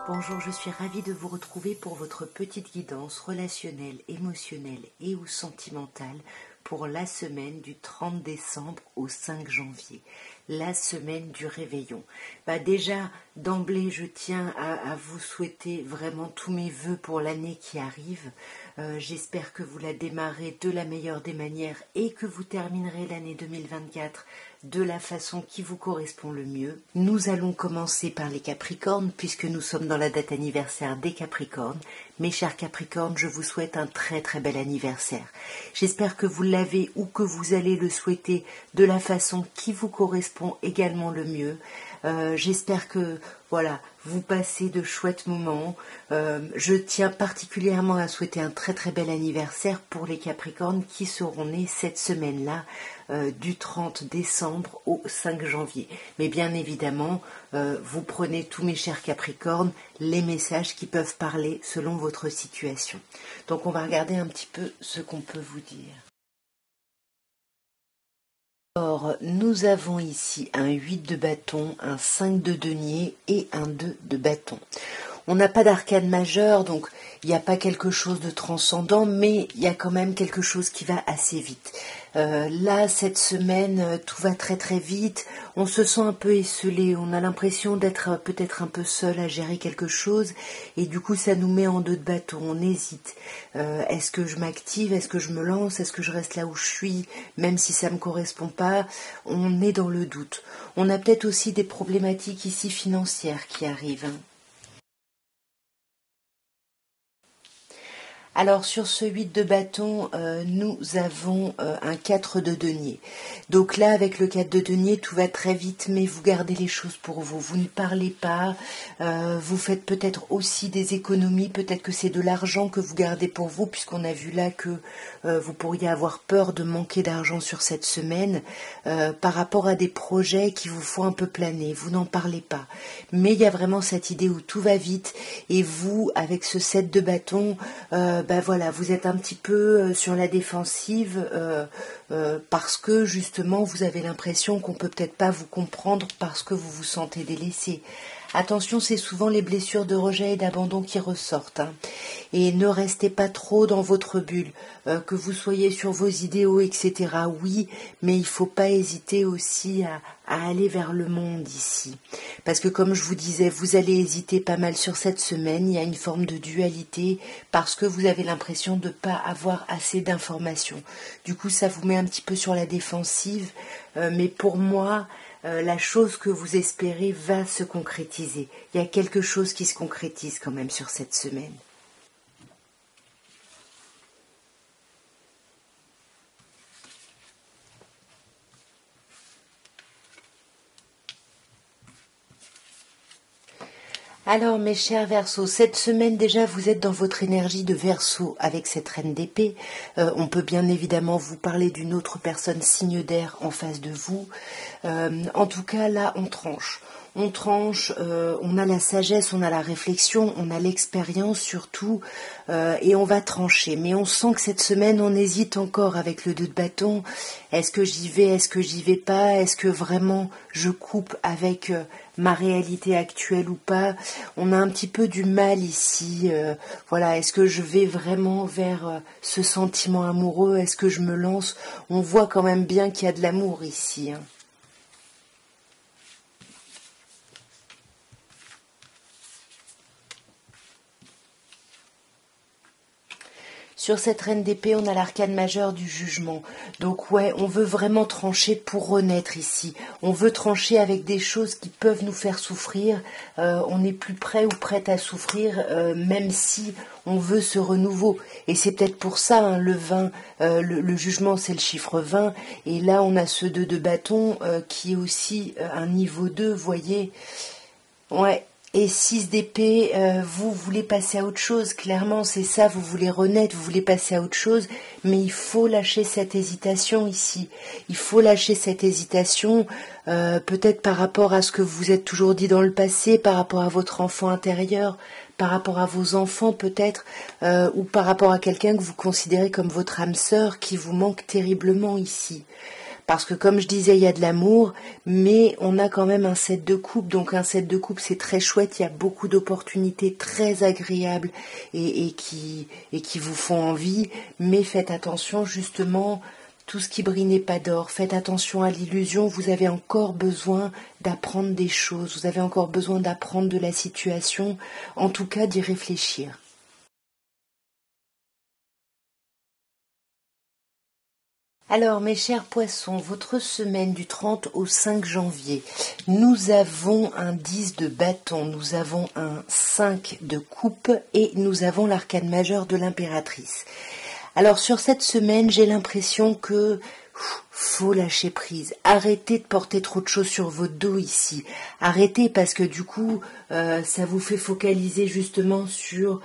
Bonjour, je suis ravie de vous retrouver pour votre petite guidance relationnelle, émotionnelle et ou sentimentale pour la semaine du 30 décembre au 5 janvier, la semaine du réveillon. Déjà, d'emblée, je tiens à vous souhaiter vraiment tous mes vœux pour l'année qui arrive. J'espère que vous la démarrez de la meilleure des manières et que vous terminerez l'année 2024 de la façon qui vous correspond le mieux. Nous allons commencer par les Capricornes puisque nous sommes dans la date anniversaire des Capricornes. Mes chers Capricornes, je vous souhaite un très très bel anniversaire. J'espère que vous l'avez ou que vous allez le souhaiter de la façon qui vous correspond également le mieux. J'espère que voilà, vous passez de chouettes moments. Je tiens particulièrement à souhaiter un très très bel anniversaire pour les Capricornes qui seront nés cette semaine-là, du 30 décembre au 5 janvier. Mais bien évidemment, vous prenez tous mes chers Capricornes, les messages qui peuvent parler selon votre situation. Donc on va regarder un petit peu ce qu'on peut vous dire. Alors, nous avons ici un 8 de bâton, un 5 de denier et un 2 de bâton. On n'a pas d'arcane majeur, donc il n'y a pas quelque chose de transcendant, mais il y a quand même quelque chose qui va assez vite. Là, cette semaine, tout va très très vite, on se sent un peu esselé, on a l'impression d'être peut-être un peu seul à gérer quelque chose, et du coup ça nous met en deux de bâton, on hésite. Est-ce que je m'active, est-ce que je me lance, est-ce que je reste là où je suis, même si ça ne me correspond pas, on est dans le doute. On a peut-être aussi des problématiques ici financières qui arrivent. Alors sur ce 8 de bâton, nous avons un 4 de denier. Donc là, avec le 4 de denier, tout va très vite, mais vous gardez les choses pour vous. Vous ne parlez pas, vous faites peut-être aussi des économies, peut-être que c'est de l'argent que vous gardez pour vous, puisqu'on a vu là que vous pourriez avoir peur de manquer d'argent sur cette semaine, par rapport à des projets qui vous font un peu planer. Vous n'en parlez pas. Mais il y a vraiment cette idée où tout va vite, et vous, avec ce 7 de bâton, voilà, vous êtes un petit peu sur la défensive parce que justement vous avez l'impression qu'on peut peut-être pas vous comprendre parce que vous vous sentez délaissé. Attention, c'est souvent les blessures de rejet et d'abandon qui ressortent. Et ne restez pas trop dans votre bulle, que vous soyez sur vos idéaux, etc. Oui, mais il ne faut pas hésiter aussi à aller vers le monde ici. Parce que comme je vous disais, vous allez hésiter pas mal sur cette semaine, il y a une forme de dualité parce que vous avez l'impression de ne pas avoir assez d'informations. Du coup, ça vous met un petit peu sur la défensive, mais pour moi, la chose que vous espérez va se concrétiser. Il y a quelque chose qui se concrétise quand même sur cette semaine. Alors mes chers Verseaux, cette semaine déjà vous êtes dans votre énergie de Verseau avec cette reine d'épée. On peut bien évidemment vous parler d'une autre personne signe d'air en face de vous. En tout cas là on tranche. On tranche, on a la sagesse, on a la réflexion, on a l'expérience surtout, et on va trancher. Mais on sent que cette semaine, on hésite encore avec le 2 de bâton. Est-ce que j'y vais, est-ce que j'y vais pas? Est-ce que vraiment je coupe avec ma réalité actuelle ou pas? On a un petit peu du mal ici. Voilà, est-ce que je vais vraiment vers ce sentiment amoureux? Est-ce que je me lance? On voit quand même bien qu'il y a de l'amour ici. Sur cette reine d'épée, on a l'arcane majeur du jugement. Donc ouais, on veut vraiment trancher pour renaître ici. On veut trancher avec des choses qui peuvent nous faire souffrir. On est plus prêt ou prête à souffrir, même si on veut ce renouveau. Et c'est peut-être pour ça, le 20, le jugement c'est le chiffre 20. Et là, on a ce 2 de bâton qui est aussi un niveau 2, voyez. Ouais. Et 6 d'épée, vous voulez passer à autre chose, clairement c'est ça, vous voulez renaître, vous voulez passer à autre chose, mais il faut lâcher cette hésitation ici. Il faut lâcher cette hésitation, peut-être par rapport à ce que vous êtes toujours dit dans le passé, par rapport à votre enfant intérieur, par rapport à vos enfants peut-être, ou par rapport à quelqu'un que vous considérez comme votre âme sœur qui vous manque terriblement ici. Parce que comme je disais, il y a de l'amour, mais on a quand même un 7 de coupe. Donc un 7 de coupe, c'est très chouette. Il y a beaucoup d'opportunités très agréables et qui vous font envie. Mais faites attention justement, tout ce qui brille n'est pas d'or. Faites attention à l'illusion. Vous avez encore besoin d'apprendre des choses. Vous avez encore besoin d'apprendre de la situation. En tout cas, d'y réfléchir. Alors, mes chers poissons, votre semaine du 30 au 5 janvier, nous avons un 10 de bâton, nous avons un 5 de coupe et nous avons l'arcane majeur de l'impératrice. Alors, sur cette semaine, j'ai l'impression que faut lâcher prise. Arrêtez de porter trop de choses sur votre dos ici. Arrêtez parce que du coup, ça vous fait focaliser justement sur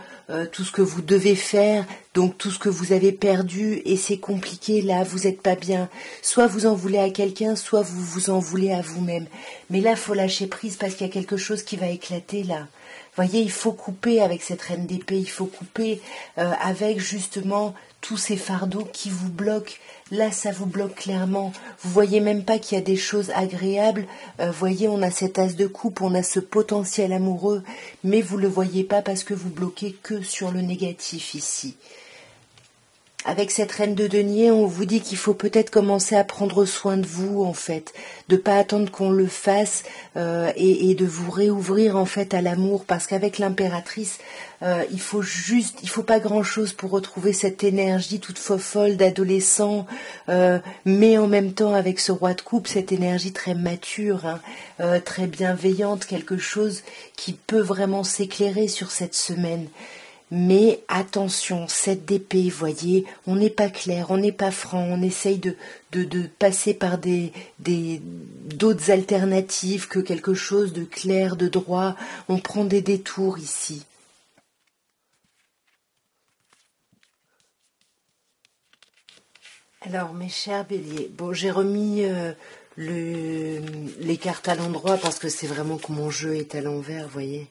tout ce que vous devez faire, donc tout ce que vous avez perdu, et c'est compliqué là, vous n'êtes pas bien. Soit vous en voulez à quelqu'un, soit vous vous en voulez à vous-même. Mais là, faut lâcher prise parce qu'il y a quelque chose qui va éclater là. Voyez, il faut couper avec cette reine d'épée, il faut couper avec justement tous ces fardeaux qui vous bloquent. Là, ça vous bloque clairement. Vous voyez même pas qu'il y a des choses agréables. Voyez, on a cet as de coupe, on a ce potentiel amoureux, mais vous le voyez pas parce que vous bloquez que sur le négatif ici. Avec cette reine de denier, on vous dit qu'il faut peut-être commencer à prendre soin de vous, en fait, de pas attendre qu'on le fasse et de vous réouvrir en fait à l'amour, parce qu'avec l'impératrice, il faut pas grand-chose pour retrouver cette énergie toute folle d'adolescent, mais en même temps avec ce roi de coupe, cette énergie très mature, hein, très bienveillante, quelque chose qui peut vraiment s'éclairer sur cette semaine. Mais attention, 7 d'épée, voyez, on n'est pas clair, on n'est pas franc, on essaye de passer par d'autres alternatives que quelque chose de clair, de droit. On prend des détours ici. Alors, mes chers béliers, bon, j'ai remis les cartes à l'endroit parce que c'est vraiment que mon jeu est à l'envers, voyez.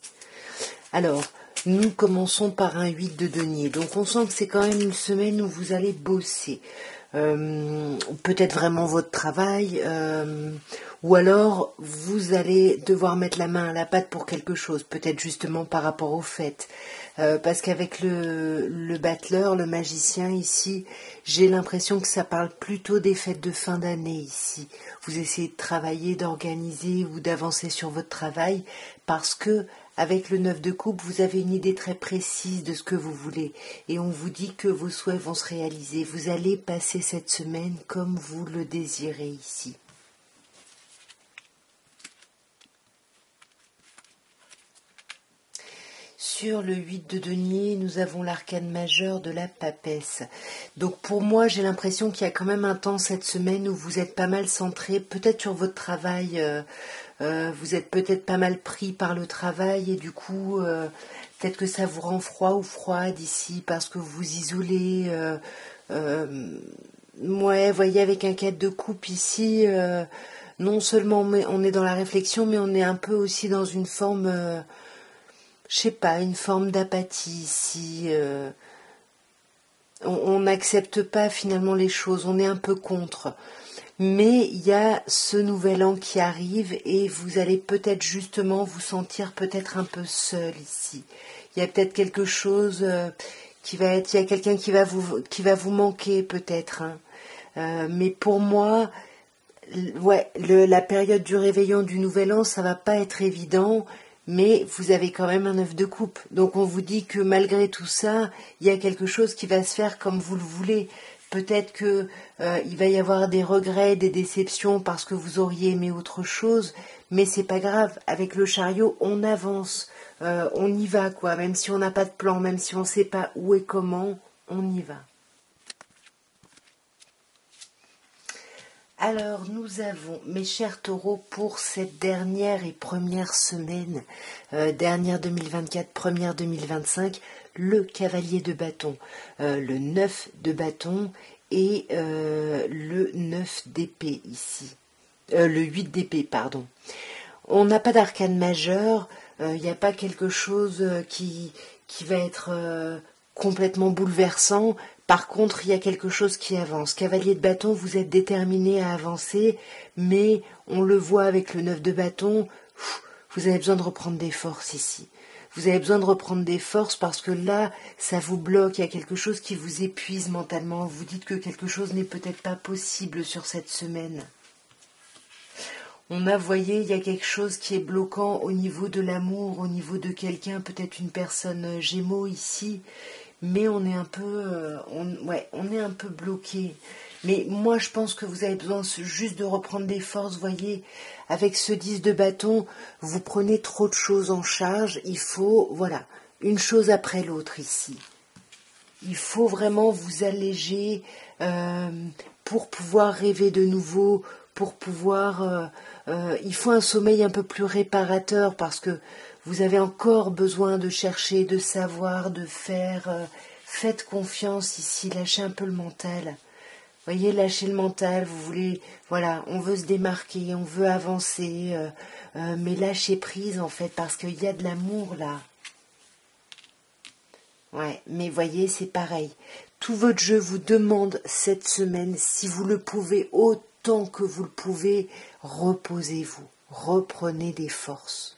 Alors, nous commençons par un 8 de denier. Donc on sent que c'est quand même une semaine où vous allez bosser. Peut-être vraiment votre travail, ou alors vous allez devoir mettre la main à la pâte pour quelque chose, peut-être justement par rapport aux fêtes. Parce qu'avec le battleur, le magicien ici, j'ai l'impression que ça parle plutôt des fêtes de fin d'année ici. Vous essayez de travailler, d'organiser ou d'avancer sur votre travail parce que avec le 9 de coupe, vous avez une idée très précise de ce que vous voulez et on vous dit que vos souhaits vont se réaliser. Vous allez passer cette semaine comme vous le désirez ici. Sur le 8 de denier, nous avons l'arcane majeur de la papesse. Donc pour moi, j'ai l'impression qu'il y a quand même un temps cette semaine où vous êtes pas mal centré, peut-être sur votre travail, vous êtes peut-être pas mal pris par le travail et du coup, peut-être que ça vous rend froid ou froide ici parce que vous vous isolez. Ouais, voyez, avec un 4 de coupe ici, non seulement on est dans la réflexion, mais on est un peu aussi dans une forme... je sais pas, une forme d'apathie ici. On n'accepte pas finalement les choses, on est un peu contre. Mais il y a ce nouvel an qui arrive et vous allez peut-être justement vous sentir peut-être un peu seul ici. Il y a peut-être quelque chose il y a quelqu'un qui va vous manquer peut-être. Hein. Mais pour moi, ouais, la période du réveillon du nouvel an, ça va pas être évident. Mais vous avez quand même un 9 de coupe. Donc on vous dit que malgré tout ça, il y a quelque chose qui va se faire comme vous le voulez. Peut-être que il va y avoir des regrets, des déceptions parce que vous auriez aimé autre chose, mais c'est pas grave. Avec le chariot, on avance, on y va quoi. Même si on n'a pas de plan, même si on ne sait pas où et comment, on y va. Alors, nous avons, mes chers taureaux, pour cette dernière et première semaine, dernière 2024, première 2025, le cavalier de bâton, le 9 de bâton et le 9 d'épée ici. Le 8 d'épée, pardon. On n'a pas d'arcane majeur, il n'y a pas quelque chose qui va être complètement bouleversant. Par contre, il y a quelque chose qui avance. Cavalier de bâton, vous êtes déterminé à avancer, mais on le voit avec le 9 de bâton, vous avez besoin de reprendre des forces ici. Vous avez besoin de reprendre des forces parce que là, ça vous bloque, il y a quelque chose qui vous épuise mentalement. Vous dites que quelque chose n'est peut-être pas possible sur cette semaine. Vous voyez, il y a quelque chose qui est bloquant au niveau de l'amour, au niveau de quelqu'un, peut-être une personne Gémeaux ici, mais on est un peu, on est un peu bloqué. Mais moi, je pense que vous avez besoin juste de reprendre des forces. Voyez, avec ce 10 de bâton, vous prenez trop de choses en charge. Il faut, voilà, une chose après l'autre ici. Il faut vraiment vous alléger pour pouvoir rêver de nouveau, pour pouvoir... il faut un sommeil un peu plus réparateur parce que vous avez encore besoin de chercher, de savoir, de faire. Faites confiance ici, lâchez un peu le mental. Voyez, lâchez le mental, vous voulez, voilà, on veut se démarquer, on veut avancer, mais lâchez prise en fait, parce qu'il y a de l'amour là. Ouais, mais voyez, c'est pareil. Tout votre jeu vous demande cette semaine, si vous le pouvez, autant que vous le pouvez, reposez-vous, reprenez des forces.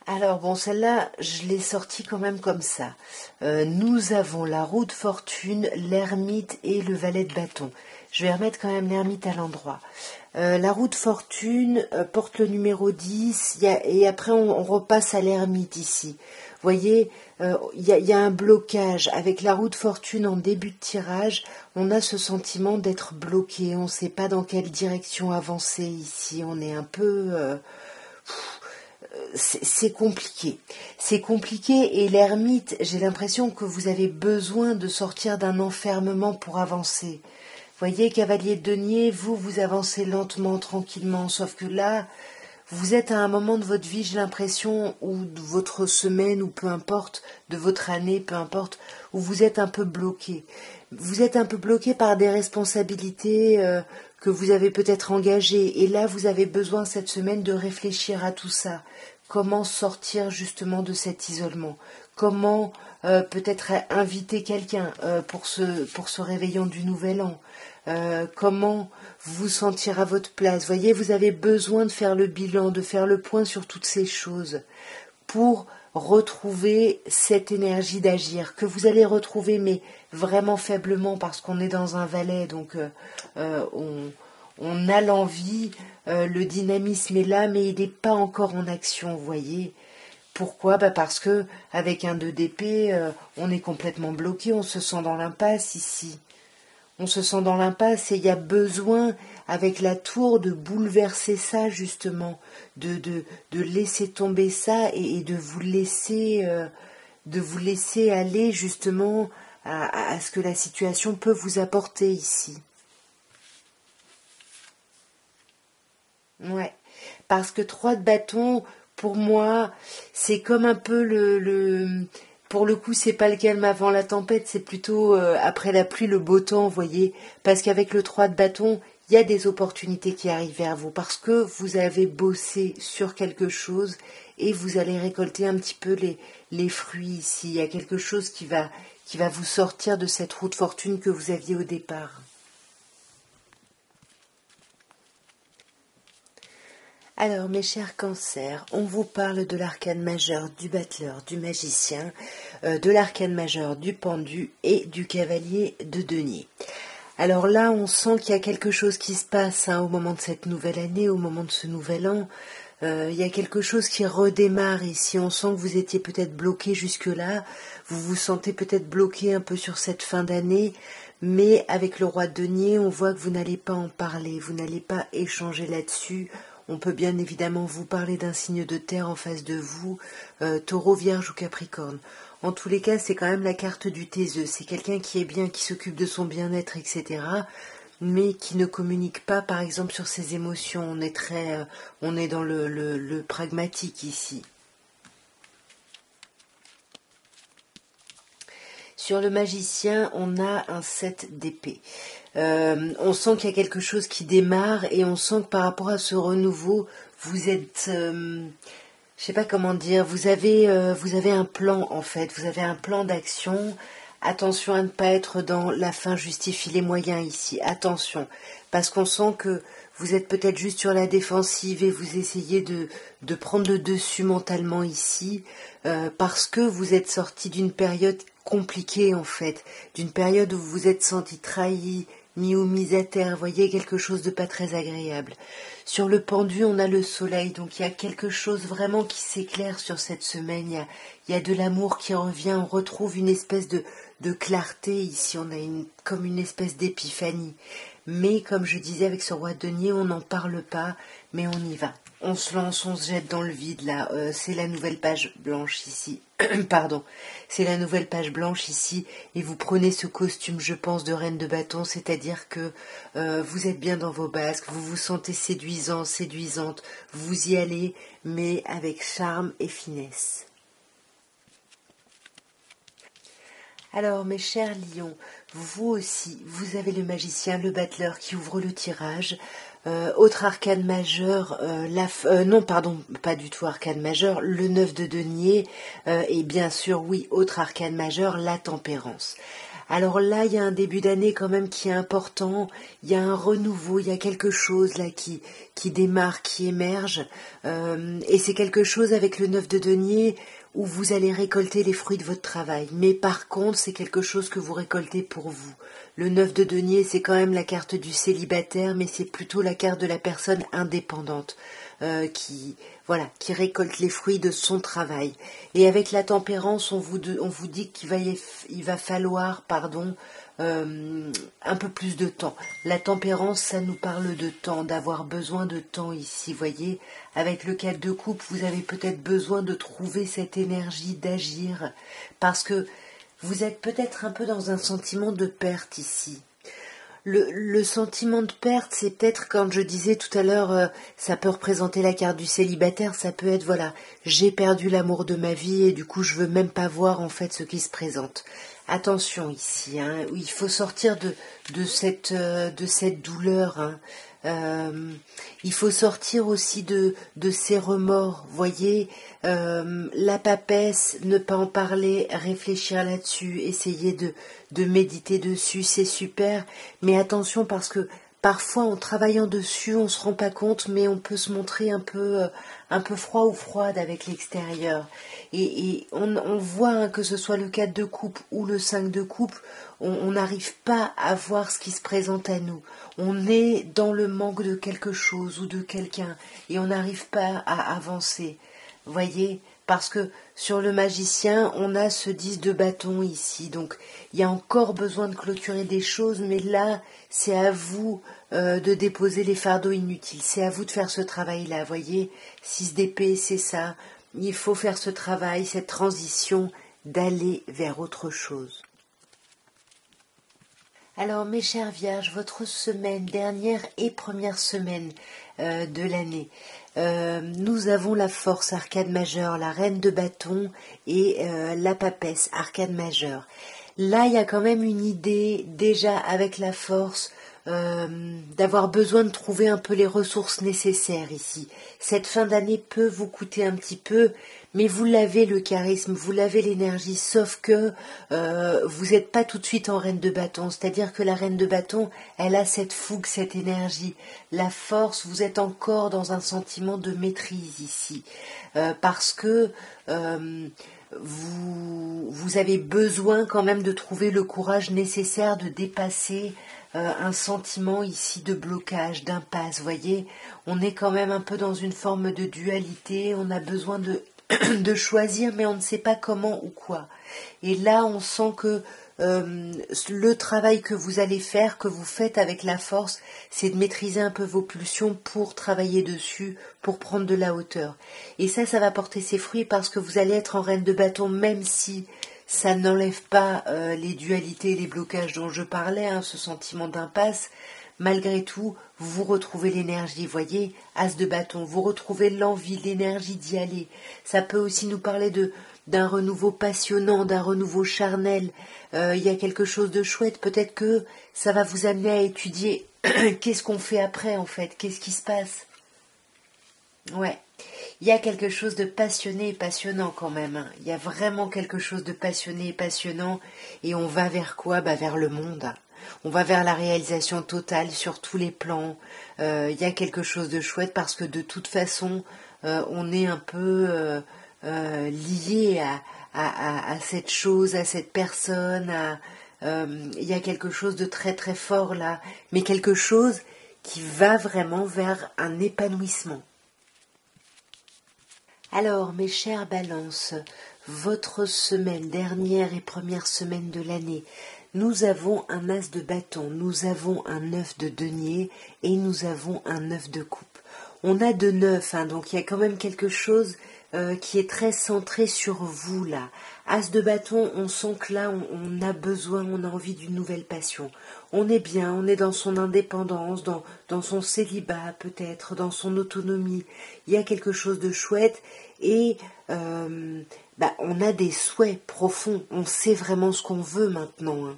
Alors bon, celle-là, je l'ai sortie quand même comme ça. Nous avons la roue de fortune, l'ermite et le valet de bâton. Je vais remettre quand même l'ermite à l'endroit. La roue de fortune porte le numéro 10 et après on repasse à l'ermite ici. Vous voyez, il y a un blocage. Avec la roue de fortune en début de tirage, on a ce sentiment d'être bloqué. On ne sait pas dans quelle direction avancer ici. On est un peu... c'est compliqué. C'est compliqué et l'ermite, j'ai l'impression que vous avez besoin de sortir d'un enfermement pour avancer. Voyez, cavalier de denier, vous avancez lentement, tranquillement, sauf que là, vous êtes à un moment de votre vie, j'ai l'impression, ou de votre semaine, ou peu importe, de votre année, peu importe, où vous êtes un peu bloqué. Vous êtes un peu bloqué par des responsabilités que vous avez peut-être engagées. Et là, vous avez besoin cette semaine de réfléchir à tout ça. Comment sortir justement de cet isolement? Comment peut-être inviter quelqu'un pour ce réveillon du Nouvel An? Comment vous sentir à votre place? Voyez, vous avez besoin de faire le bilan, de faire le point sur toutes ces choses pour retrouver cette énergie d'agir que vous allez retrouver, mais vraiment faiblement parce qu'on est dans un valet, donc on a l'envie, le dynamisme est là, mais il n'est pas encore en action, vous voyez. Pourquoi? Parce que avec un 2 d'épée, on est complètement bloqué, on se sent dans l'impasse ici. On se sent dans l'impasse et il y a besoin, avec la tour, de bouleverser ça justement, de laisser tomber ça et de vous laisser aller justement à ce que la situation peut vous apporter ici. Ouais, parce que 3 de bâton, pour moi, c'est comme un peu pour le coup, c'est pas le calme avant la tempête, c'est plutôt après la pluie, le beau temps, vous voyez. Parce qu'avec le 3 de bâton, il y a des opportunités qui arrivent vers vous, parce que vous avez bossé sur quelque chose et vous allez récolter un petit peu les fruits ici. Il y a quelque chose qui va vous sortir de cette roue de fortune que vous aviez au départ. Alors, mes chers cancers, on vous parle de l'arcane majeur du battleur, du magicien, de l'arcane majeur du pendu et du cavalier de denier. Alors là, on sent qu'il y a quelque chose qui se passe au moment de cette nouvelle année, au moment de ce nouvel an. Il y a quelque chose qui redémarre ici. On sent que vous étiez peut-être bloqué jusque-là. Vous vous sentez peut-être bloqué un peu sur cette fin d'année. Mais avec le roi de denier, on voit que vous n'allez pas en parler, vous n'allez pas échanger là-dessus. On peut bien évidemment vous parler d'un signe de terre en face de vous, taureau, vierge ou capricorne. En tous les cas, c'est quand même la carte du taiseux. C'est quelqu'un qui est bien, qui s'occupe de son bien-être, etc., mais qui ne communique pas, par exemple, sur ses émotions. On est dans le pragmatique ici. Sur le magicien, on a un 7 d'épée. On sent qu'il y a quelque chose qui démarre et on sent que par rapport à ce renouveau, vous êtes je sais pas comment dire, vous avez un plan en fait, vous avez un plan d'action. Attention à ne pas être dans la fin justifie les moyens ici, attention, parce qu'on sent que vous êtes peut-être juste sur la défensive et vous essayez de prendre le dessus mentalement ici, parce que vous êtes sorti d'une période compliquée en fait, d'une période où vous vous êtes senti trahi, mis ou mis à terre, voyez, quelque chose de pas très agréable. Sur le pendu, on a le soleil, donc il y a quelque chose vraiment qui s'éclaire sur cette semaine, il y a de l'amour qui revient, on retrouve une espèce de clarté ici, on a comme une espèce d'épiphanie. Mais comme je disais avec ce roi de denier, on n'en parle pas, mais on y va. On se lance, on se jette dans le vide là, c'est la nouvelle page blanche ici. Pardon, c'est la nouvelle page blanche ici, et vous prenez ce costume, je pense, de reine de bâton, c'est-à-dire que vous êtes bien dans vos basques, vous vous sentez séduisant, séduisante, vous y allez, mais avec charme et finesse. Alors, mes chers lions, vous aussi, vous avez le magicien, le battleur qui ouvre le tirage. Autre arcane majeur, non, pardon, pas du tout arcane majeur, le 9 de denier, et bien sûr, oui, autre arcane majeur, la tempérance. Alors là, il y a un début d'année quand même qui est important, il y a un renouveau, il y a quelque chose là qui démarre, qui émerge, et c'est quelque chose avec le 9 de denier où vous allez récolter les fruits de votre travail. Mais par contre, c'est quelque chose que vous récoltez pour vous. Le 9 de denier, c'est quand même la carte du célibataire, mais c'est plutôt la carte de la personne indépendante qui récolte les fruits de son travail. Et avec la tempérance, on vous dit il va falloir, un peu plus de temps. La tempérance, ça nous parle de temps, d'avoir besoin de temps ici, voyez. Avec le 4 de coupe, vous avez peut-être besoin de trouver cette énergie d'agir, parce que vous êtes peut-être un peu dans un sentiment de perte ici. Le sentiment de perte, c'est peut-être, quand je disais tout à l'heure, ça peut représenter la carte du célibataire, ça peut être, voilà, j'ai perdu l'amour de ma vie et du coup je veux même pas voir en fait ce qui se présente. Attention ici, hein, il faut sortir de cette douleur, hein. Il faut sortir aussi de ces remords, voyez, la papesse, ne pas en parler, réfléchir là-dessus, essayer de méditer dessus, c'est super, mais attention parce que parfois en travaillant dessus, on se rend pas compte, mais on peut se montrer un peu froid ou froide avec l'extérieur. Et on voit, hein, que ce soit le 4 de coupe ou le 5 de coupe, on n'arrive pas à voir ce qui se présente à nous. On est dans le manque de quelque chose ou de quelqu'un et on n'arrive pas à avancer. Voyez, parce que sur le magicien, on a ce 10 de bâton ici. Donc, il y a encore besoin de clôturer des choses, mais là, c'est à vous de déposer les fardeaux inutiles. C'est à vous de faire ce travail-là, voyez. 6 d'épée, c'est ça. Il faut faire ce travail, cette transition, d'aller vers autre chose. Alors, mes chères vierges, votre semaine, dernière et première semaine de l'année, nous avons la force, arcane majeure, la reine de bâton et la papesse, arcane majeure. Là, il y a quand même une idée, déjà avec la force, d'avoir besoin de trouver un peu les ressources nécessaires ici. Cette fin d'année peut vous coûter un petit peu, mais vous l'avez le charisme, vous l'avez l'énergie, sauf que vous n'êtes pas tout de suite en reine de bâton, c'est-à-dire que la reine de bâton, elle a cette fougue, cette énergie, la force, vous êtes encore dans un sentiment de maîtrise ici, parce que vous avez besoin quand même de trouver le courage nécessaire de dépasser un sentiment ici de blocage, d'impasse, voyez, on est quand même un peu dans une forme de dualité, on a besoin de choisir, mais on ne sait pas comment ou quoi. Et là, on sent que le travail que vous allez faire, que vous faites avec la force, c'est de maîtriser un peu vos pulsions pour travailler dessus, pour prendre de la hauteur. Et ça va porter ses fruits parce que vous allez être en reine de bâton, même si ça n'enlève pas les dualités, les blocages dont je parlais, hein, ce sentiment d'impasse. Malgré tout, vous retrouvez l'énergie, voyez, as de bâton, vous retrouvez l'envie, l'énergie d'y aller. Ça peut aussi nous parler d'un renouveau passionnant, d'un renouveau charnel. Il y a quelque chose de chouette, peut-être que ça va vous amener à étudier qu'est-ce qu'on fait après en fait, qu'est-ce qui se passe. Ouais. Il y a quelque chose de passionné et passionnant quand même, hein. Il y a vraiment quelque chose de passionné et passionnant. Et on va vers quoi? Vers le monde. On va vers la réalisation totale sur tous les plans. Il y a quelque chose de chouette parce que de toute façon, on est un peu lié à cette chose, à cette personne. Il y a quelque chose de très très fort là, mais quelque chose qui va vraiment vers un épanouissement. Alors, mes chères balances, votre semaine, dernière et première semaine de l'année, nous avons un as de bâton, nous avons un 9 de denier et nous avons un 9 de coupe. On a de 9, hein, donc il y a quand même quelque chose qui est très centré sur vous là. As de bâton, on sent que là on a besoin, on a envie d'une nouvelle passion. On est bien, on est dans son indépendance, dans son célibat peut-être, dans son autonomie. Il y a quelque chose de chouette et on a des souhaits profonds. On sait vraiment ce qu'on veut maintenant, hein.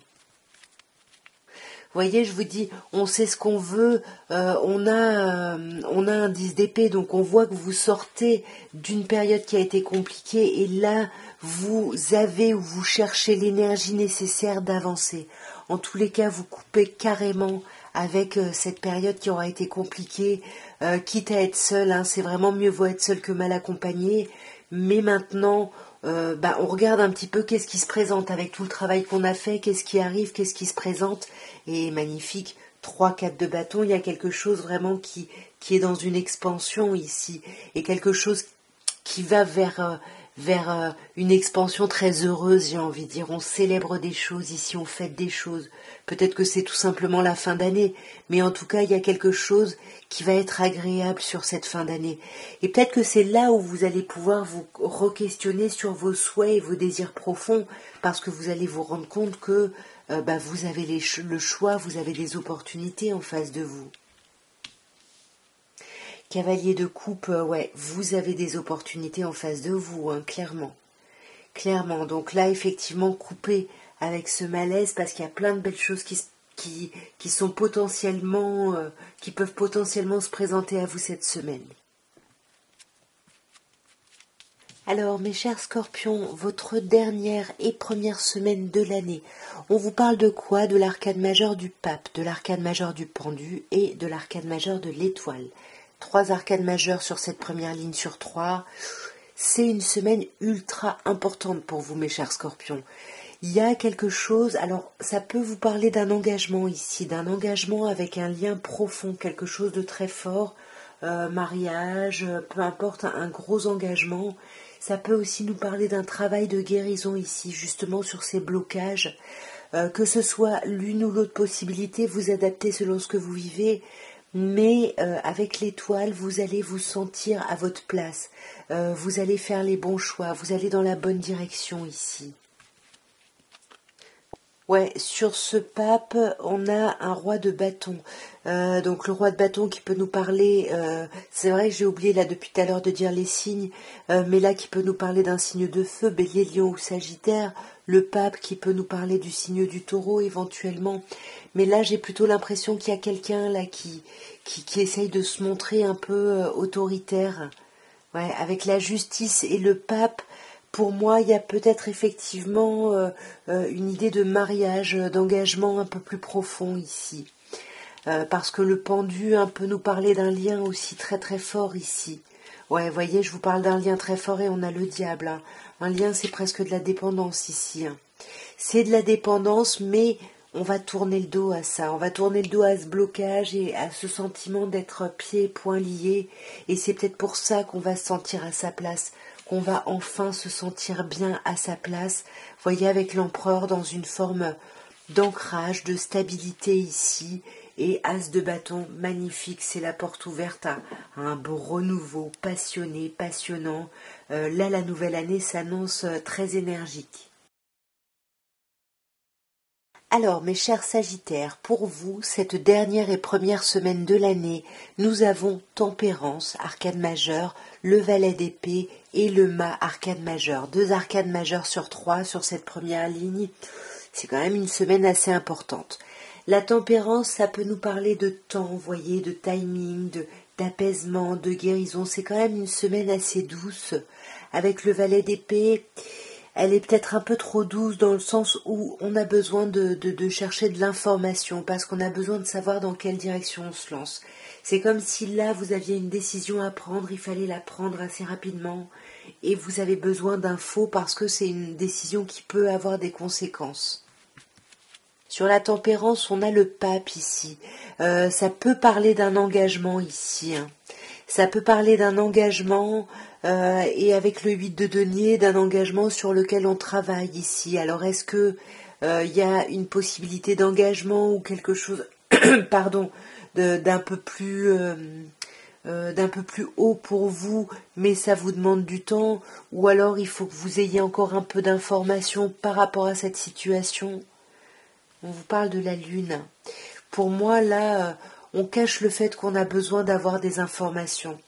Vous voyez, je vous dis, on sait ce qu'on veut, on a un 10 d'épée, donc on voit que vous sortez d'une période qui a été compliquée et là, vous avez ou vous cherchez l'énergie nécessaire d'avancer. En tous les cas, vous coupez carrément avec cette période qui aura été compliquée, quitte à être seul, hein, c'est vraiment mieux vaut être seul que mal accompagné, mais maintenant, on regarde un petit peu qu'est-ce qui se présente avec tout le travail qu'on a fait, qu'est-ce qui arrive, qu'est-ce qui se présente, et magnifique, 3-4 de bâton, il y a quelque chose vraiment qui est dans une expansion ici, et quelque chose qui va vers une expansion très heureuse, j'ai envie de dire. On célèbre des choses ici, on fête des choses. Peut-être que c'est tout simplement la fin d'année, mais en tout cas, il y a quelque chose qui va être agréable sur cette fin d'année. Et peut-être que c'est là où vous allez pouvoir vous re-questionner sur vos souhaits et vos désirs profonds, parce que vous allez vous rendre compte que vous avez le choix, vous avez des opportunités en face de vous. Cavalier de coupe, vous avez des opportunités en face de vous, hein, clairement. Clairement, donc là, effectivement, coupez avec ce malaise parce qu'il y a plein de belles choses qui sont potentiellement, qui peuvent potentiellement se présenter à vous cette semaine. Alors, mes chers scorpions, votre dernière et première semaine de l'année, on vous parle de quoi? De l'arcane majeure du pape, de l'arcane majeure du pendu et de l'arcane majeure de l'étoile. 3 arcanes majeures sur cette première ligne sur 3. C'est une semaine ultra importante pour vous, mes chers scorpions. Il y a quelque chose, alors ça peut vous parler d'un engagement ici, d'un engagement avec un lien profond, quelque chose de très fort, mariage, peu importe, un gros engagement. Ça peut aussi nous parler d'un travail de guérison ici, justement sur ces blocages. Que ce soit l'une ou l'autre possibilité, vous adaptez selon ce que vous vivez. Mais avec l'étoile, vous allez vous sentir à votre place. Vous allez faire les bons choix. Vous allez dans la bonne direction ici. Ouais, sur ce pape, on a un roi de bâton. Donc le roi de bâton qui peut nous parler, c'est vrai que j'ai oublié là depuis tout à l'heure de dire les signes, mais là qui peut nous parler d'un signe de feu, bélier, lion ou sagittaire, le pape qui peut nous parler du signe du taureau éventuellement, mais là j'ai plutôt l'impression qu'il y a quelqu'un là qui essaye de se montrer un peu autoritaire, ouais, avec la justice et le pape. Pour moi, il y a peut-être effectivement une idée de mariage, d'engagement un peu plus profond ici. Parce que le pendu peut nous parler d'un lien aussi très très fort ici. Ouais, voyez, je vous parle d'un lien très fort et on a le diable, hein. Un lien, c'est presque de la dépendance ici, hein. C'est de la dépendance, mais on va tourner le dos à ça. On va tourner le dos à ce blocage et à ce sentiment d'être pieds et poings liés. Et c'est peut-être pour ça qu'on va se sentir à sa place, qu'on va enfin se sentir bien à sa place. Voyez, avec l'empereur dans une forme d'ancrage, de stabilité ici, et as de bâton, magnifique, c'est la porte ouverte à un beau renouveau, passionné, passionnant. Là, la nouvelle année s'annonce très énergique. Alors, mes chers Sagittaires, pour vous, cette dernière et première semaine de l'année, nous avons Tempérance, arcane majeure, le Valet d'épée et le Mât, arcane majeur. 2 arcanes majeures sur 3 sur cette première ligne. C'est quand même une semaine assez importante. La tempérance, ça peut nous parler de temps, vous voyez, de timing, d'apaisement, de guérison. C'est quand même une semaine assez douce. Avec le valet d'épée, elle est peut-être un peu trop douce dans le sens où on a besoin de chercher de l'information parce qu'on a besoin de savoir dans quelle direction on se lance. C'est comme si là vous aviez une décision à prendre, il fallait la prendre assez rapidement et vous avez besoin d'infos parce que c'est une décision qui peut avoir des conséquences. Sur la tempérance, on a le pape ici. Ça peut parler d'un engagement ici. Ça peut parler d'un engagement et avec le 8 de denier, d'un engagement sur lequel on travaille ici. Alors est-ce que y a une possibilité d'engagement ou quelque chose pardon, d'un peu plus haut pour vous, mais ça vous demande du temps, ou alors il faut que vous ayez encore un peu d'informations par rapport à cette situation. On vous parle de la lune. Pour moi, là, on cache le fait qu'on a besoin d'avoir des informations.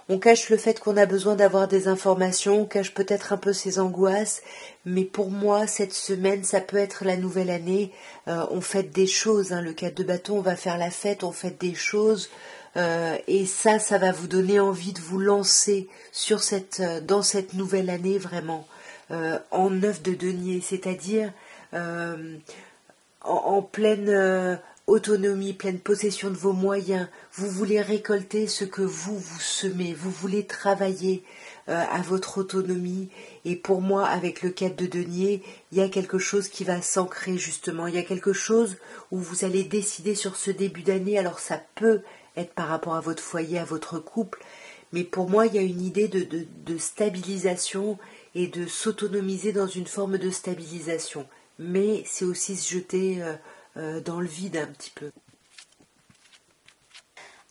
On cache le fait qu'on a besoin d'avoir des informations, on cache peut-être un peu ses angoisses, mais pour moi, cette semaine, ça peut être la nouvelle année. On fête des choses, le 4 de bâton, on va faire la fête, on fête des choses, et ça va vous donner envie de vous lancer dans cette nouvelle année vraiment, en 9 de denier, c'est-à-dire en pleine autonomie, pleine possession de vos moyens. Vous voulez récolter ce que vous semez, vous voulez travailler à votre autonomie. Et pour moi, avec le 4 de denier, il y a quelque chose qui va s'ancrer justement. Il y a quelque chose où vous allez décider sur ce début d'année. Alors ça peut être par rapport à votre foyer, à votre couple, mais pour moi, il y a une idée de stabilisation et de s'autonomiser dans une forme de stabilisation. Mais c'est aussi se jeter dans le vide un petit peu.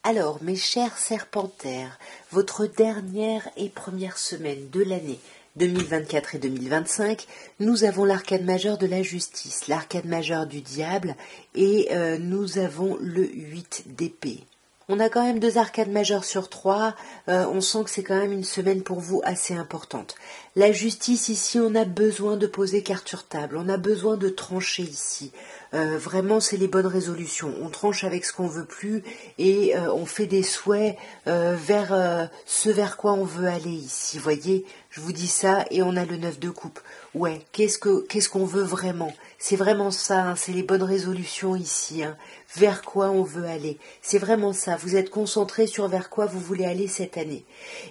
Alors, mes chers serpentaires, votre dernière et première semaine de l'année 2024 et 2025, nous avons l'arcane majeur de la justice, l'arcane majeur du diable et nous avons le 8 d'épée. On a quand même 2 arcades majeures sur 3, on sent que c'est quand même une semaine pour vous assez importante. La justice ici, on a besoin de poser carte sur table, on a besoin de trancher ici. Vraiment, c'est les bonnes résolutions. On tranche avec ce qu'on veut plus et on fait des souhaits vers ce vers quoi on veut aller ici. Voyez, je vous dis ça et on a le 9 de coupe. Ouais, qu'est-ce qu'on veut vraiment? C'est vraiment ça, c'est les bonnes résolutions ici. Vers quoi on veut aller. C'est vraiment ça. Vous êtes concentré sur vers quoi vous voulez aller cette année.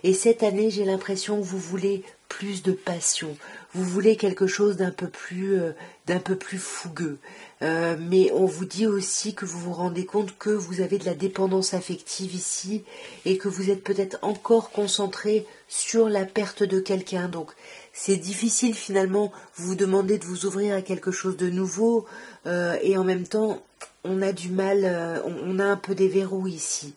Et cette année, j'ai l'impression que vous voulez plus de passion. Vous voulez quelque chose d'un peu plus fougueux. Mais on vous dit aussi que vous vous rendez compte que vous avez de la dépendance affective ici et que vous êtes peut-être encore concentré sur la perte de quelqu'un. Donc c'est difficile finalement, vous vous demandez de vous ouvrir à quelque chose de nouveau et en même temps on a du mal, on a un peu des verrous ici.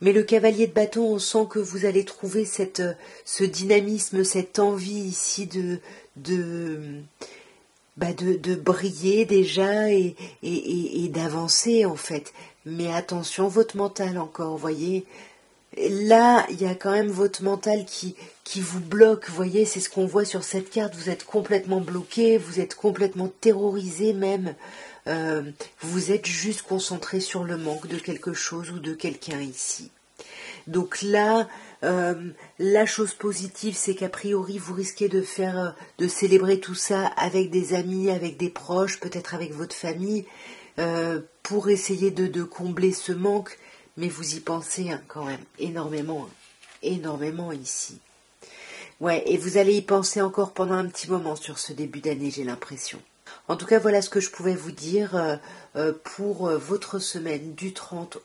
Mais le cavalier de bâton, on sent que vous allez trouver ce dynamisme, cette envie ici de briller déjà et d'avancer en fait. Mais attention, votre mental encore, voyez. Là, il y a quand même votre mental qui vous bloque, vous voyez, c'est ce qu'on voit sur cette carte. Vous êtes complètement bloqué, vous êtes complètement terrorisé même. Vous êtes juste concentré sur le manque de quelque chose ou de quelqu'un ici. Donc là, la chose positive, c'est qu'a priori, vous risquez de célébrer tout ça avec des amis, avec des proches, peut-être avec votre famille, pour essayer de combler ce manque. Mais vous y pensez quand même énormément ici. Ouais, et vous allez y penser encore pendant un petit moment sur ce début d'année, j'ai l'impression. En tout cas, voilà ce que je pouvais vous dire pour votre semaine du 30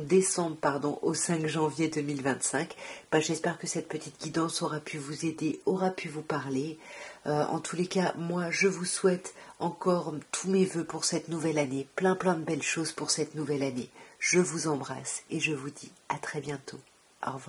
décembre au 5 janvier 2025. J'espère que cette petite guidance aura pu vous aider, aura pu vous parler. En tous les cas, moi, je vous souhaite encore tous mes vœux pour cette nouvelle année, plein de belles choses pour cette nouvelle année. Je vous embrasse et je vous dis à très bientôt. Au revoir.